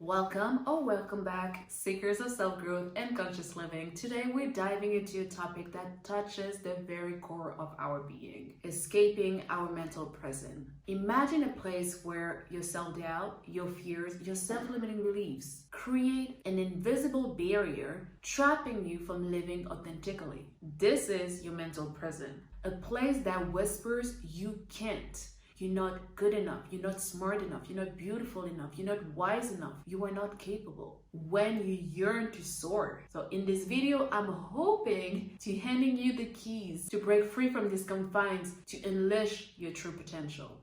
Welcome or welcome back, seekers of self-growth and conscious living. Today we're diving into a topic that touches the very core of our being, escaping our mental prison. Imagine a place where your self-doubt, your fears, your self-limiting beliefs create an invisible barrier trapping you from living authentically. This is your mental prison, a place that whispers you can't. You're not good enough, you're not smart enough, you're not beautiful enough, you're not wise enough, you are not capable when you yearn to soar. So in this video, I'm hoping to handing you the keys to break free from these confines to unleash your true potential.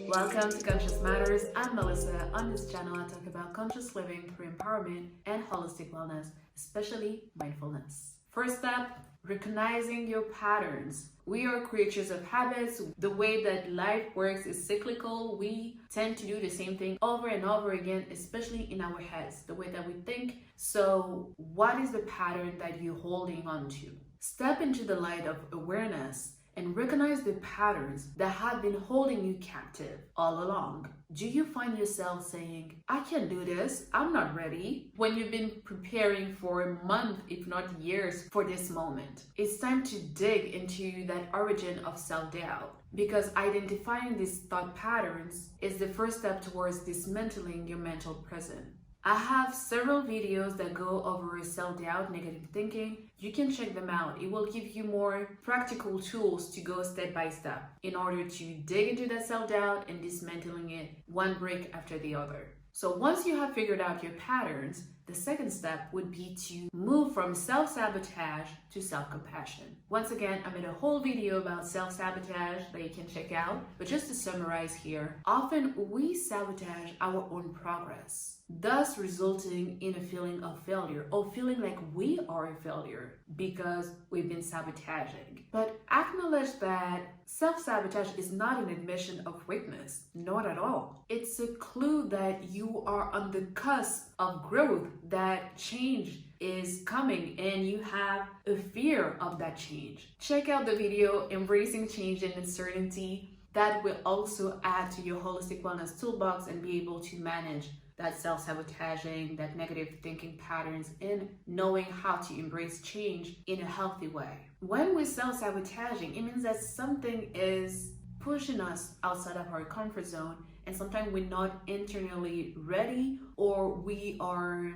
Welcome to Conscious Matters. I'm Melissa. On this channel, I talk about conscious living through empowerment and holistic wellness, especially mindfulness. First step, recognizing your patterns. We are creatures of habits. The way that life works is cyclical. We tend to do the same thing over and over again, especially in our heads, the way that we think. So what is the pattern that you're holding on to? Step into the light of awareness and recognize the patterns that have been holding you captive all along. Do you find yourself saying, I can't do this, I'm not ready, when you've been preparing for a month, if not years, for this moment? It's time to dig into that origin of self-doubt, because identifying these thought patterns is the first step towards dismantling your mental prison. I have several videos that go over self-doubt, negative thinking. You can check them out. It will give you more practical tools to go step by step in order to dig into that self-doubt and dismantling it one brick after the other. So once you have figured out your patterns, the second step would be to move from self-sabotage to self-compassion. Once again, I made a whole video about self-sabotage that you can check out, but just to summarize here, often we sabotage our own progress, thus resulting in a feeling of failure or feeling like we are a failure because we've been sabotaging. But acknowledge that self-sabotage is not an admission of weakness, not at all. It's a clue that you are on the cusp of growth, that change is coming and you have a fear of that change. Check out the video Embracing Change and Uncertainty. That will also add to your holistic wellness toolbox and be able to manage that self-sabotaging, that negative thinking patterns, and knowing how to embrace change in a healthy way. When we're self-sabotaging, it means that something is pushing us outside of our comfort zone, and sometimes we're not internally ready or we are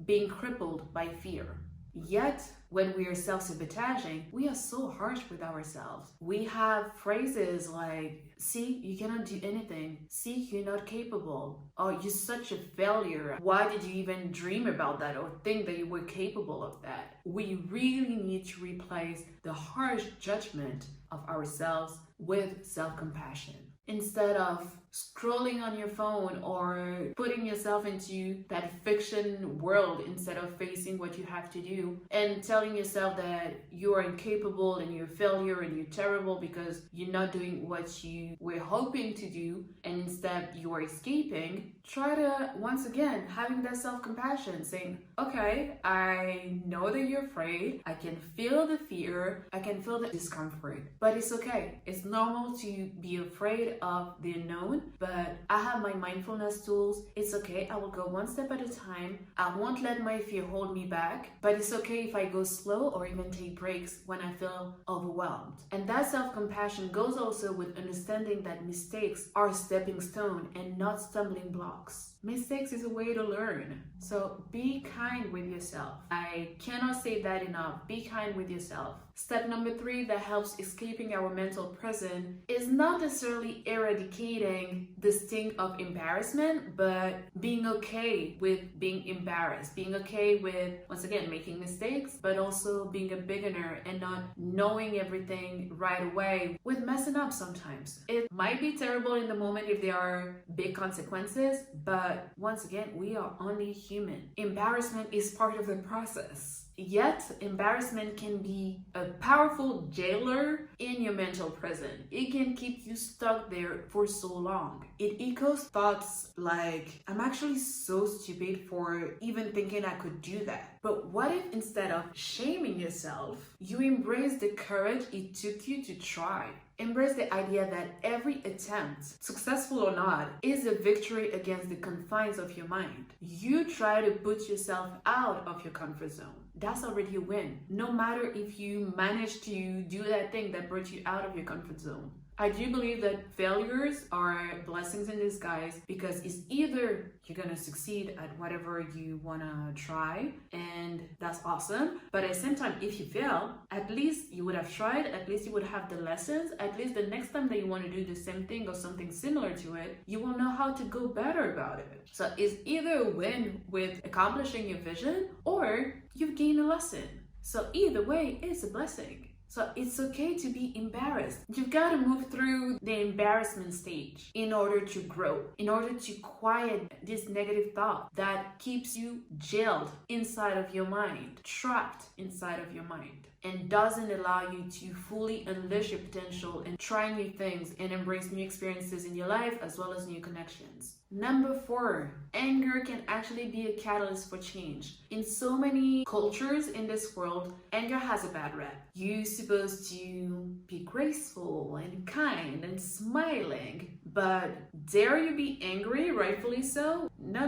being crippled by fear. Yet, when we are self-sabotaging, we are so harsh with ourselves. We have phrases like, see, you cannot do anything. See, you're not capable. Oh, you're such a failure. Why did you even dream about that or think that you were capable of that? We really need to replace the harsh judgment of ourselves with self-compassion. Instead of scrolling on your phone or putting yourself into that fiction world instead of facing what you have to do and telling yourself that you are incapable and you're a failure and you're terrible because you're not doing what you were hoping to do, and instead you are escaping, try to, once again, having that self-compassion, saying, okay, I know that you're afraid, I can feel the fear, I can feel the discomfort, but it's okay. It's normal to be afraid of the unknown, but I have my mindfulness tools. It's okay, I will go one step at a time. I won't let my fear hold me back, but it's okay if I go slow or even take breaks when I feel overwhelmed. And that self-compassion goes also with understanding that mistakes are stepping stone and not stumbling blocks. Mistakes is a way to learn. So be kind with yourself. I cannot say that enough. Be kind with yourself. Step number 3 that helps escaping our mental prison is not necessarily eradicating the sting of embarrassment, but being okay with being embarrassed, being okay with, once again, making mistakes, but also being a beginner and not knowing everything right away with messing up sometimes. It might be terrible in the moment if there are big consequences, but once again, we are only human. Embarrassment is part of the process. Yet, embarrassment can be a powerful jailer in your mental prison. It can keep you stuck there for so long. It echoes thoughts like, I'm actually so stupid for even thinking I could do that. But what if instead of shaming yourself, you embrace the courage it took you to try? Embrace the idea that every attempt, successful or not, is a victory against the confines of your mind. You try to put yourself out of your comfort zone. That's already a win, no matter if you manage to do that thing that brought you out of your comfort zone. I do believe that failures are blessings in disguise, because it's either you're gonna succeed at whatever you wanna try, and that's awesome, but at the same time, if you fail, at least you would have tried, at least you would have the lessons, at least the next time that you want to do the same thing or something similar to it, you will know how to go better about it. So it's either a win with accomplishing your vision, or you've gained a lesson. So either way, it's a blessing. So it's okay to be embarrassed. You've got to move through the embarrassment stage in order to grow, in order to quiet this negative thought that keeps you jailed inside of your mind, trapped inside of your mind, and doesn't allow you to fully unleash your potential and try new things and embrace new experiences in your life as well as new connections. Number 4, anger can actually be a catalyst for change. In so many cultures in this world, anger has a bad rep. You're supposed to be graceful and kind and smiling, but dare you be angry, rightfully so? No.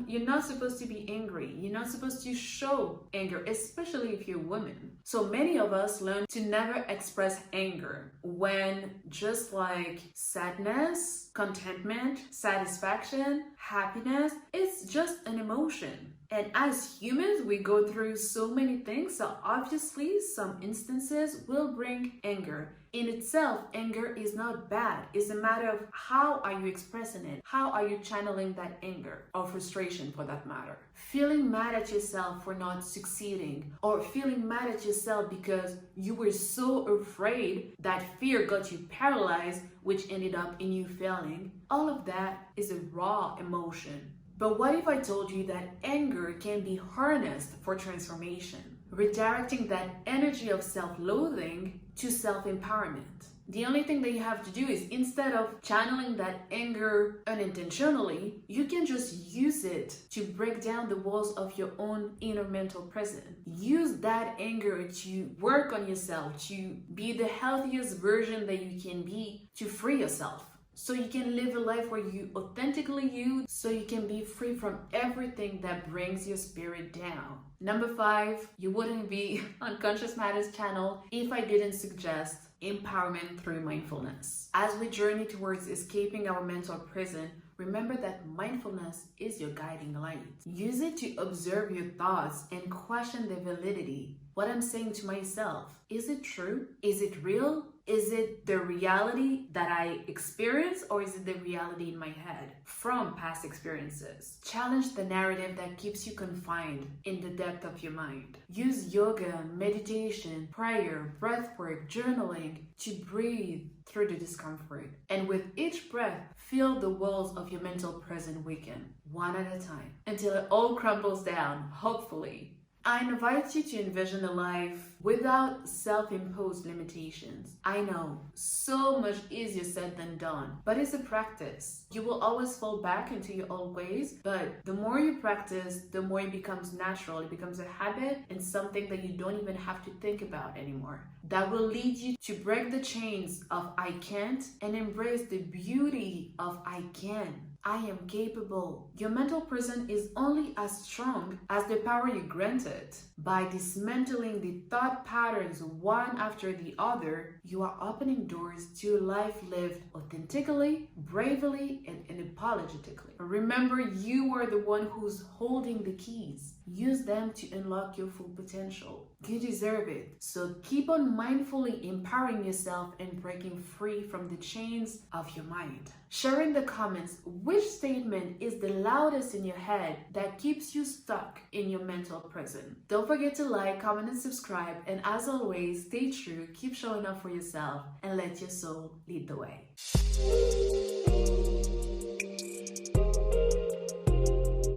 You're not supposed to be angry. You're not supposed to show anger, especially if you're a woman. So many of us learn to never express anger, when just like sadness, contentment, satisfaction, happiness, it's just an emotion. And as humans, we go through so many things, so obviously some instances will bring anger. In itself, anger is not bad. It's a matter of how are you expressing it? How are you channeling that anger or frustration, for that matter? Feeling mad at yourself for not succeeding, or feeling mad at yourself because you were so afraid that fear got you paralyzed, which ended up in you failing. All of that is a raw emotion. But what if I told you that anger can be harnessed for transformation, redirecting that energy of self-loathing to self-empowerment? The only thing that you have to do is, instead of channeling that anger unintentionally, you can just use it to break down the walls of your own inner mental prison. Use that anger to work on yourself, to be the healthiest version that you can be, to free yourself. So you can live a life where you authentically you, so you can be free from everything that brings your spirit down. Number 5, you wouldn't be on Conscious Matters channel if I didn't suggest empowerment through mindfulness. As we journey towards escaping our mental prison, remember that mindfulness is your guiding light. Use it to observe your thoughts and question their validity. What I'm saying to myself, is it true? Is it real? Is it the reality that I experience, or is it the reality in my head from past experiences? Challenge the narrative that keeps you confined in the depth of your mind. Use yoga, meditation, prayer, breathwork, journaling to breathe through the discomfort. And with each breath, feel the walls of your mental prison weaken, one at a time, until it all crumbles down, hopefully. I invite you to envision a life without self-imposed limitations. I know, so much easier said than done, but it's a practice. You will always fall back into your old ways, but the more you practice, the more it becomes natural. It becomes a habit and something that you don't even have to think about anymore. That will lead you to break the chains of I can't and embrace the beauty of I can. I am capable. Your mental prison is only as strong as the power you grant it. By dismantling the thought patterns one after the other, you are opening doors to a life lived authentically, bravely, and unapologetically. Remember, you are the one who's holding the keys. Use them to unlock your full potential. You deserve it. So keep on mindfully empowering yourself and breaking free from the chains of your mind. Share in the comments which statement is the loudest in your head that keeps you stuck in your mental prison. Don't forget to like, comment, and subscribe. And as always, stay true, keep showing up for yourself, and let your soul lead the way.